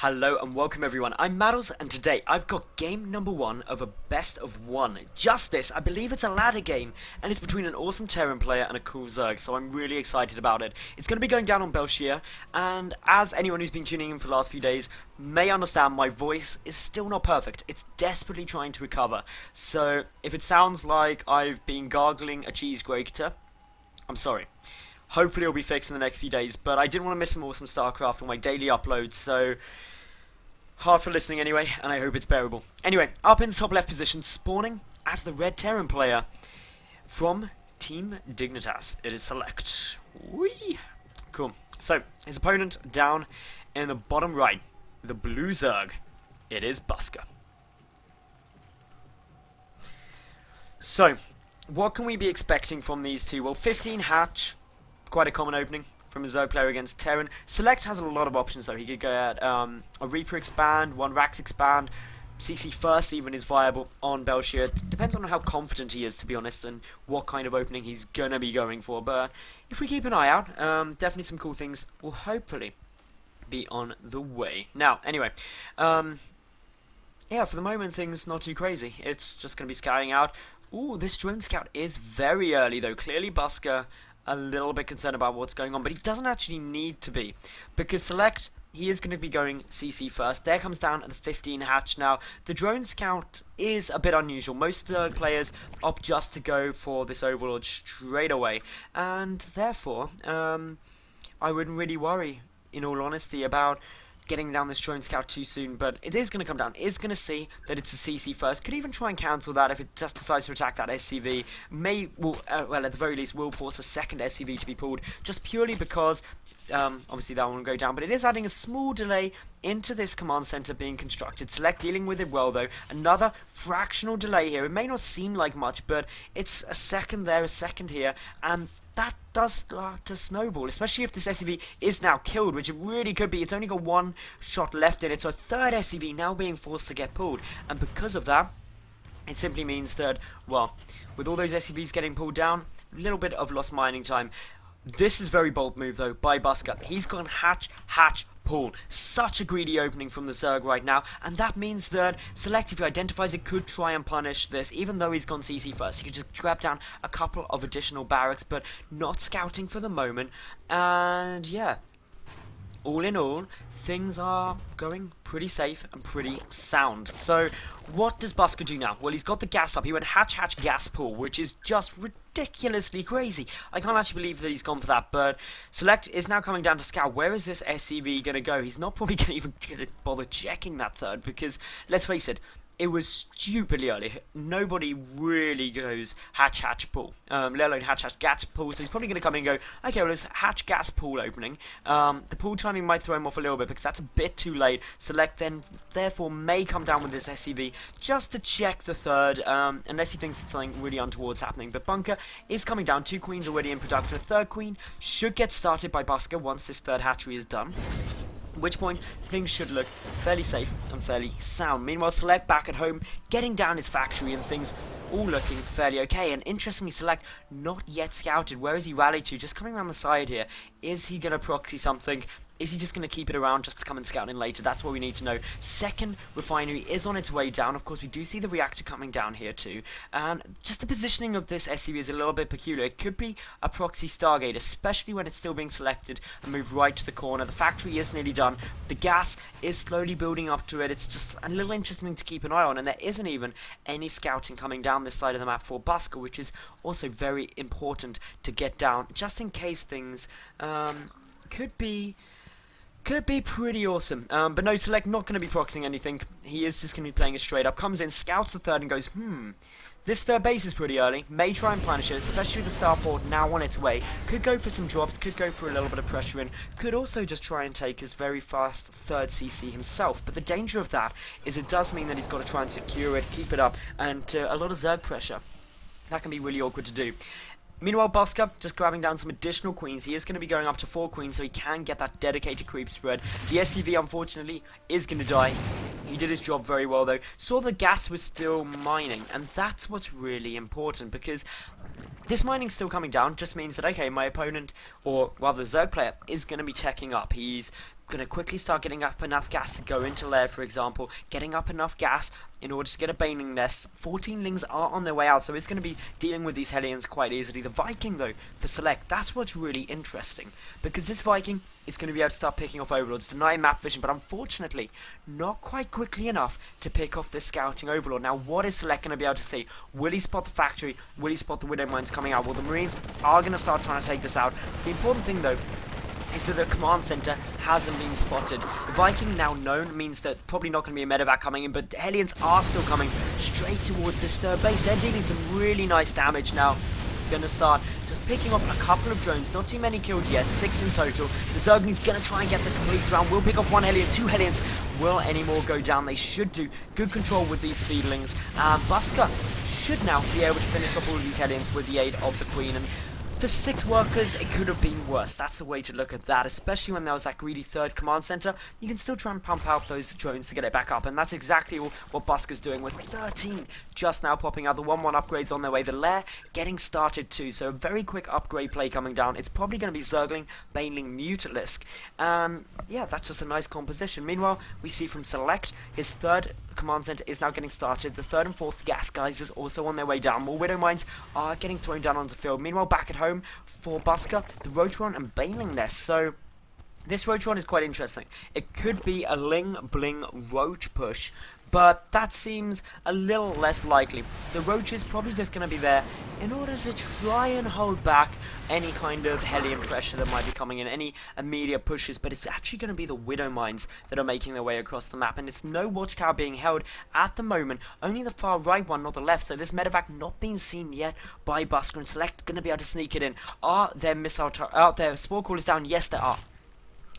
Hello and welcome everyone, I'm Madals and today I've got game number 1 of a best of 1. Just this, I believe it's a ladder game and it's between an awesome Terran player and a cool Zerg, so I'm really excited about it. It's going to be going down on Busker, and as anyone who's been tuning in for the last few days may understand, my voice is still not perfect. It's desperately trying to recover, so if it sounds like I've been gargling a cheese grater, I'm sorry. Hopefully it'll be fixed in the next few days, but I didn't want to miss some awesome StarCraft on my daily uploads, so hard for listening anyway, and I hope it's bearable. Anyway, up in the top left position, spawning as the red Terran player from Team Dignitas. It is SeleCT. Whee! Cool. So, his opponent down in the bottom right, the blue Zerg. It is Busker. So, what can we be expecting from these two? Well, 15 hatch. Quite a common opening from a Zerg player against Terran. SeleCT has a lot of options though. He could go at a Reaper expand, one Rax expand, CC first even is viable on Busker. It depends on how confident he is, to be honest, and what kind of opening he's gonna be going for. But if we keep an eye out, definitely some cool things will hopefully be on the way. Now, anyway, yeah, for the moment things not too crazy. It's just gonna be scouting out. Ooh, this drone scout is very early though. Clearly Busker a little bit concerned about what's going on, but he doesn't actually need to be, because SeleCT, he is going to be going CC first. There comes down at the 15 hatch. Now, the drone scout is a bit unusual. Most players opt just to go for this overlord straight away, and therefore, I wouldn't really worry, in all honesty, about getting down this drone scout too soon, but it is going to come down. It's going to see that it's a CC first. Could even try and cancel that if it just decides to attack that SCV. Well, at the very least, will force a second SCV to be pulled, just purely because, obviously that one will go down, but it is adding a small delay into this command center being constructed. SeleCT dealing with it well though. Another fractional delay here. It may not seem like much, but it's a second there, a second here, and that does start to snowball, especially if this SCV is now killed, which it really could be. It's only got one shot left in it, so a third SCV now being forced to get pulled. And because of that, it simply means that, well, with all those SCVs getting pulled down, a little bit of lost mining time. This is very bold move, though, by Busker. He's gone hatch, pull. Such a greedy opening from the Zerg right now, and that means that SeleCT, if he identifies it, could try and punish this, even though he's gone CC first. He could just grab down a couple of additional barracks, but not scouting for the moment, and yeah. All in all, things are going pretty safe and pretty sound. So, what does Busker do now? Well, he's got the gas up. He went hatch, gas pull, which is just ridiculously crazy. I can't actually believe that he's gone for that, but SeleCT is now coming down to scout. Where is this SCV going to go? He's not probably going to bother checking that third, because, let's face it, it was stupidly early. Nobody really goes hatch, pull, let alone hatch, gas pull. So he's probably going to come in and go, okay, well, it's hatch, gas pull opening. The pull timing might throw him off a little bit because that's a bit too late. SeleCT then, therefore, may come down with this SCV just to check the third, unless he thinks it's something really untoward's happening. But Bunker is coming down. 2 queens already in production. A third queen should get started by Busker once this third hatchery is done. At which point, things should look fairly safe and fairly sound. Meanwhile, SeleCT back at home, getting down his factory and things all looking fairly okay. And interestingly, SeleCT not yet scouted. Where is he rallied to? Just coming around the side here. Is he going to proxy something? Is he just going to keep it around just to come and scout in later? That's what we need to know. Second refinery is on its way down. Of course, we do see the reactor coming down here too. And just the positioning of this SCV is a little bit peculiar. It could be a proxy Stargate, especially when it's still being selected and moved right to the corner. The factory is nearly done. The gas is slowly building up to it. It's just a little interesting to keep an eye on. And there isn't even any scouting coming down this side of the map for Busker, which is also very important to get down, just in case things could be pretty awesome. But no, SeleCT not going to be proxying anything. He is just going to be playing it straight up. Comes in, scouts the third and goes, this third base is pretty early. May try and punish it, especially with the starport now on its way. Could go for some drops, could go for a little bit of pressure in. Could also just try and take his very fast third CC himself. But the danger of that is it does mean that he's got to try and secure it, keep it up, and a lot of Zerg pressure. That can be really awkward to do. Meanwhile, Busker just grabbing down some additional queens. He is going to be going up to 4 queens so he can get that dedicated creep spread. The SCV, unfortunately, is going to die. He did his job very well, though. Saw the gas was still mining, and that's what's really important, because this mining still coming down just means that, okay, my opponent, or rather the Zerg player, is going to be teching up. He's Gonna quickly start getting up enough gas to go into lair, for example, getting up enough gas in order to get a baning nest. 14 lings are on their way out, so it's going to be dealing with these Hellions quite easily. The Viking, though, for Select, that's what's really interesting, because this Viking is going to be able to start picking off Overlords, denying map vision, but unfortunately, not quite quickly enough to pick off this scouting Overlord. Now, what is Select going to be able to see? Will he spot the factory? Will he spot the Widow Mines coming out? Well, the Marines are going to start trying to take this out. The important thing, though, is that the command center hasn't been spotted. The Viking now known means that probably not going to be a medevac coming in, but the Hellions are still coming straight towards this third base. They're dealing some really nice damage now. Going to start just picking off a couple of drones, not too many killed yet, 6 in total. The Zergling's going to try and get the completes round. We'll pick off 1 Hellion, 2 Hellions. Will any more go down? They should do. Good control with these speedlings. Busker should now be able to finish off all of these Hellions with the aid of the Queen. And for 6 workers, it could have been worse. That's the way to look at that, especially when there was that greedy third command center. You can still try and pump out those drones to get it back up, and that's exactly what Busker's doing with 13 just now popping out. The 1-1 upgrades on their way. The lair getting started too, so a very quick upgrade play coming down. It's probably going to be Zergling, Baneling, Mutalisk, and yeah, that's just a nice composition. Meanwhile, we see from Select, his third command center is now getting started. The 3rd and 4th gas guys is also on their way down. More Widow Mines are getting thrown down onto the field. Meanwhile, back at home for Busker, the Rotron and Baneling Nest. So this Rotron is quite interesting. It could be a Ling Bling Roach push, but that seems a little less likely. The Roach is probably just going to be there in order to try and hold back any kind of Hellion pressure that might be coming in, any immediate pushes, but it's actually going to be the Widow Mines that are making their way across the map, and it's no watchtower being held at the moment, only the far right one, not the left, so this medevac not being seen yet by Busker, and Select going to be able to sneak it in. Are there spore callers down? Yes, there are.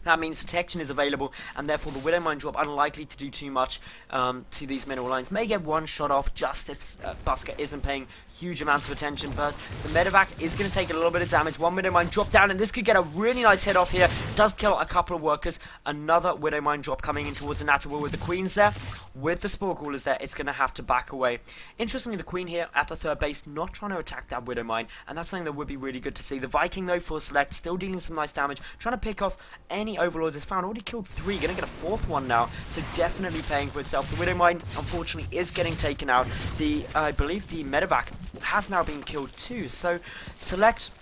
That means detection is available, and therefore the Widow Mine drop unlikely to do too much to these mineral lines. May get one shot off just if Busker isn't paying huge amounts of attention, but the medevac is going to take a little bit of damage. 1 Widow Mine drop down, and this could get a really nice hit off here. Does kill a couple of workers. Another Widow Mine drop coming in towards the natural will with the Queens there. With the Spore Callers there, it's going to have to back away. Interestingly, the Queen here at the 3rd base, not trying to attack that Widow Mine, and that's something that would be really good to see. The Viking, though, for Select, still dealing some nice damage, trying to pick off any Overlords is found. Already killed 3, gonna get a 4th one now, so definitely paying for itself. The Widow Mine, unfortunately, is getting taken out. I believe the medevac has now been killed too, so Select...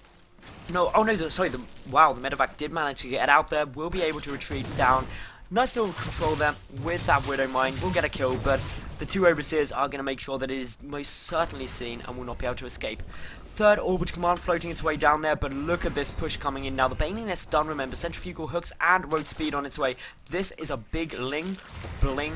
No, oh no, sorry, wow, the medevac did manage to get out there, will be able to retreat down. Nice little control there with that Widow Mine, will get a kill, but the 2 Overseers are going to make sure that it is most certainly seen and will not be able to escape. 3rd Orbit Command floating its way down there, but look at this push coming in now. The Baneling Nest's done, remember, centrifugal hooks and road speed on its way. This is a big Ling Bling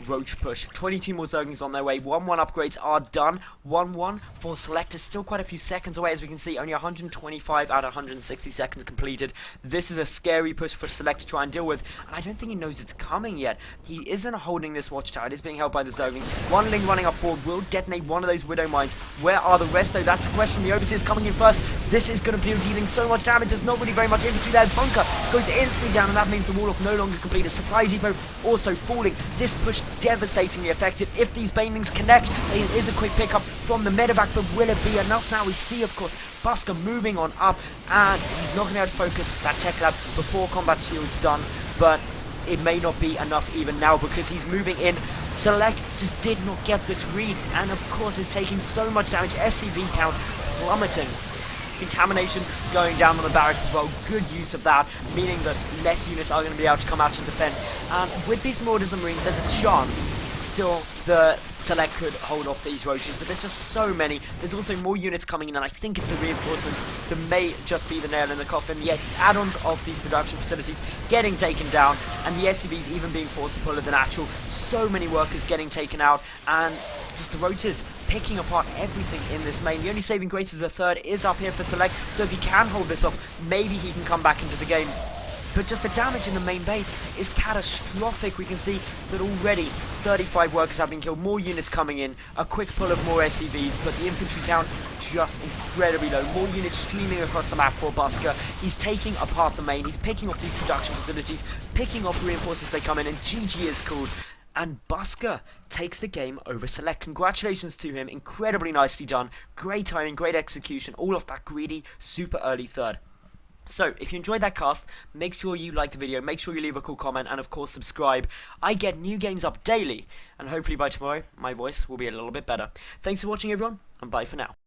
Roach push. 22 more Zerglings on their way. 1-1 upgrades are done. 1-1 for Select is still quite a few seconds away, as we can see. Only 125 out of 160 seconds completed. This is a scary push for Select to try and deal with, and I don't think he knows it's coming yet. He isn't holding this watchtower. It is being held by the Zergling. 1 Ling running up forward will detonate one of those Widow Mines. Where are the rest, though? That's the question. The Overseer is coming in first. This is going to be dealing so much damage. There's not really very much infantry there. Bunker goes instantly down, and that means the wall-off no longer complete. A supply depot also falling. This push devastatingly effective. If these Banelings connect, it is a quick pickup from the medevac, but will it be enough? Now we see, of course, Busker moving on up, and he's not going to be able to focus that tech lab before combat shield's done, but it may not be enough even now because he's moving in. Select just did not get this read, and of course is taking so much damage. SCV count plummeting. Contamination going down on the barracks as well. Good use of that, meaning that less units are going to be able to come out and defend. And with these Marauders and Marines, there's a chance still the Select could hold off these Roaches, but there's just so many. There's also more units coming in, and I think it's the reinforcements that may just be the nail in the coffin. Yet add-ons of these production facilities getting taken down, and the SCVs even being forced to pull at the natural. So many workers getting taken out, and just the Roaches picking apart everything in this main. The only saving grace is the 3rd is up here for Select, so if he can hold this off, maybe he can come back into the game. But just the damage in the main base is catastrophic. We can see that already 35 workers have been killed, more units coming in, a quick pull of more SCVs, but the infantry count just incredibly low. More units streaming across the map for Busker. He's taking apart the main, he's picking off these production facilities, picking off reinforcements they come in, and GG is called. And Busker takes the game over Select. Congratulations to him, incredibly nicely done, great timing, great execution, all of that greedy, super early 3rd. So, if you enjoyed that cast, make sure you like the video, make sure you leave a cool comment, and of course subscribe. I get new games up daily, and hopefully by tomorrow, my voice will be a little bit better. Thanks for watching everyone, and bye for now.